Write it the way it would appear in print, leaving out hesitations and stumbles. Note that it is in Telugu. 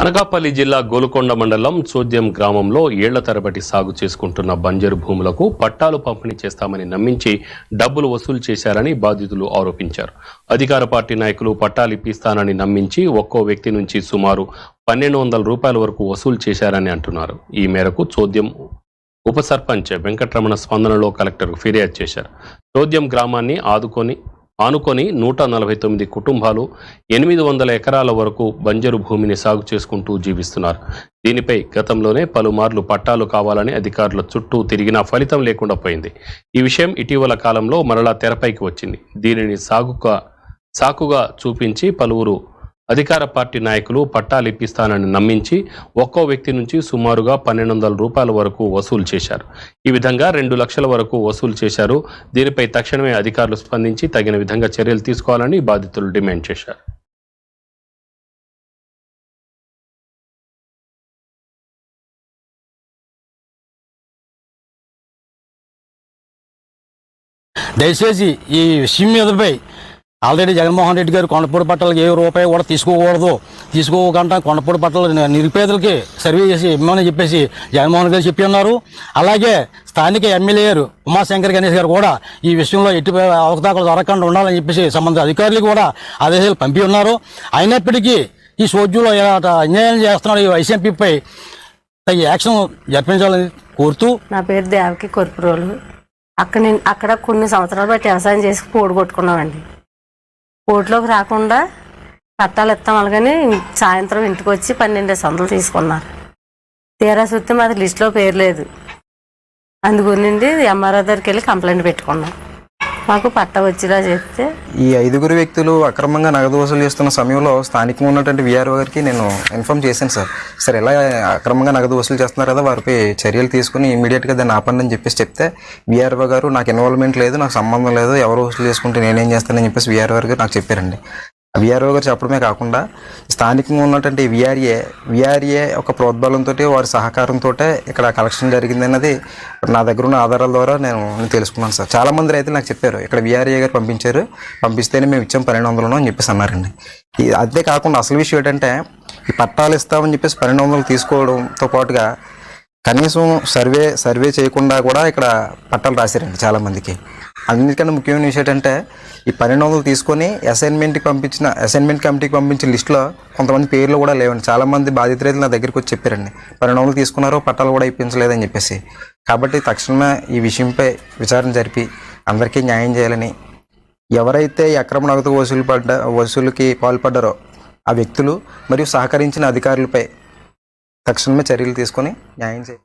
అనకాపల్లి జిల్లా గోలుకొండ మండలం చోద్యం గ్రామంలో ఏళ్ల తరబడి సాగు చేసుకుంటున్న బంజరు భూములకు పట్టాలు పంపిణీ చేస్తామని నమ్మించి డబ్బులు వసూలు చేశారని బాధితులు ఆరోపించారు. అధికార పార్టీ నాయకులు పట్టాలు ఇప్పిస్తానని నమ్మించి ఒక్కో వ్యక్తి నుంచి సుమారు 1200 రూపాయల వరకు వసూలు చేశారని అంటున్నారు. ఈ మేరకు చోద్యం ఉప సర్పంచ్ వెంకటరమణ స్పందనలో కలెక్టర్కు ఫిర్యాదు చేశారు. చోద్యం గ్రామాన్ని ఆనుకొని 149 కుటుంబాలు 800 ఎకరాల వరకు బంజరు భూమిని సాగు చేసుకుంటూ జీవిస్తున్నారు. దీనిపై గతంలోనే పలుమార్లు పట్టాలు కావాలని అధికారుల చుట్టూ తిరిగినా ఫలితం లేకుండా పోయింది. ఈ విషయం ఇటీవల కాలంలో మరలా తెరపైకి వచ్చింది. దీనిని సాకుగా చూపించి పలువురు అధికార పార్టీ నాయకులు పట్టాలు ఇప్పిస్తానని నమ్మించి ఒక్కో వ్యక్తి నుంచి సుమారుగా 1200 రూపాయల వరకు వసూలు చేశారు. ఈ విధంగా 2 లక్షల వరకు వసూలు చేశారు. దీనిపై తక్షణమే అధికారులు స్పందించి తగిన విధంగా చర్యలు తీసుకోవాలని బాధితులు డిమాండ్ చేశారు. దయచేసి ఈ విషయం మీదపై ఆల్రెడీ జగన్మోహన్ రెడ్డి గారు కొండపూడి పట్టాలకి ఏ రూపాయి కూడా తీసుకోకుండా కొండపూడి పట్టాలు నిరుపేదలకి సర్వే చేసి ఇమ్మని చెప్పేసి జగన్మోహన్ గారు చెప్పి ఉన్నారు. అలాగే స్థానిక ఎమ్మెల్యే గారు ఉమాశంకర్ గణేష్ గారు కూడా ఈ విషయంలో ఎట్టి అవకతవకలు జరగకుండా ఉండాలని చెప్పేసి సంబంధిత అధికారులకు కూడా ఆదేశాలు పంపి ఉన్నారు. అయినప్పటికీ ఈ సోద్యంలో అన్యాయం చేస్తున్నారు. ఈ వైసీపీపై యాక్షన్ జరిపించాలని కోరుతూ. నా పేరు దేవకి కొర్పురోలు. అక్కడ కొన్ని సంవత్సరాలు బట్టి వ్యవసాయం చేసి పోడు కొట్టుకున్నామండి. కోర్టులోకి రాకుండా పట్టాలు ఇస్తాం అలాగని సాయంత్రం ఇంటికి వచ్చి 1200 తీసుకున్నారు. తీరా చూస్తే మాది లిస్టులో పేరు లేదు. అందుగురించి ఎంఆర్ఓ దగ్గరికి వెళ్ళి కంప్లైంట్ పెట్టుకున్నాం. మాకు పట్టా వచ్చేలా చేస్తే ఈ 5 వ్యక్తులు అక్రమంగా నగదు వసూలు చేస్తున్న సమయంలో స్థానికంగా ఉన్నటువంటి వీఆర్ఓ గారికి నేను ఇన్ఫార్మ్ చేశాను. సార్ ఎలా అక్రమంగా నగదు వసూలు చేస్తున్నారు కదా, వారిపై చర్యలు తీసుకుని ఇమీడియట్గా దాన్ని ఆపండి అని చెప్పేసి చెప్తే వీఆర్ఓ గారు నాకు ఇన్వాల్వ్మెంట్ లేదు, నాకు సంబంధం లేదు, ఎవరు వసూలు చేసుకుంటే నేనేం చేస్తానని చెప్పేసి వీఆర్ఓ గారు నాకు చెప్పారండి. వీఆర్ఓ గారు చెప్పడమే కాకుండా స్థానికంగా ఉన్నటువంటి విఆర్ఏ ఒక ప్రోద్బలంతో వారి సహకారంతో ఇక్కడ కలెక్షన్ జరిగిందన్నది నా దగ్గర ఉన్న ఆధారాల ద్వారా నేను తెలుసుకున్నాను సార్. చాలామంది రైతులు నాకు చెప్పారు ఇక్కడ విఆర్ఏ గారు పంపిస్తేనే మేము ఇచ్చాం 1200 అని చెప్పేసి అన్నారండి. అదే కాకుండా అసలు విషయం ఏంటంటే ఈ పట్టాలు ఇస్తామని చెప్పేసి 1200 తీసుకోవడంతో పాటుగా కనీసం సర్వే చేయకుండా కూడా ఇక్కడ పట్టాలు రాశారండి చాలామందికి. అన్నిటికన్నా ముఖ్యమైన విషయం ఏంటంటే ఈ 1200 తీసుకొని అసైన్మెంట్ కమిటీకి పంపించిన లిస్టులో కొంతమంది పేర్లు కూడా లేవండి. చాలామంది బాధిత రైతులు నా దగ్గరికి వచ్చి చెప్పారండి 1200 తీసుకున్నారో పట్టాలు కూడా ఇప్పించలేదని చెప్పేసి. కాబట్టి తక్షణమే ఈ విషయంపై విచారణ జరిపి అందరికీ న్యాయం చేయాలని, ఎవరైతే ఈ అక్రమ నగదు వసూలుకి పాల్పడ్డారో ఆ వ్యక్తులు మరియు సహకరించిన అధికారులపై తక్షణమే చర్యలు తీసుకొని న్యాయం చేయాలి.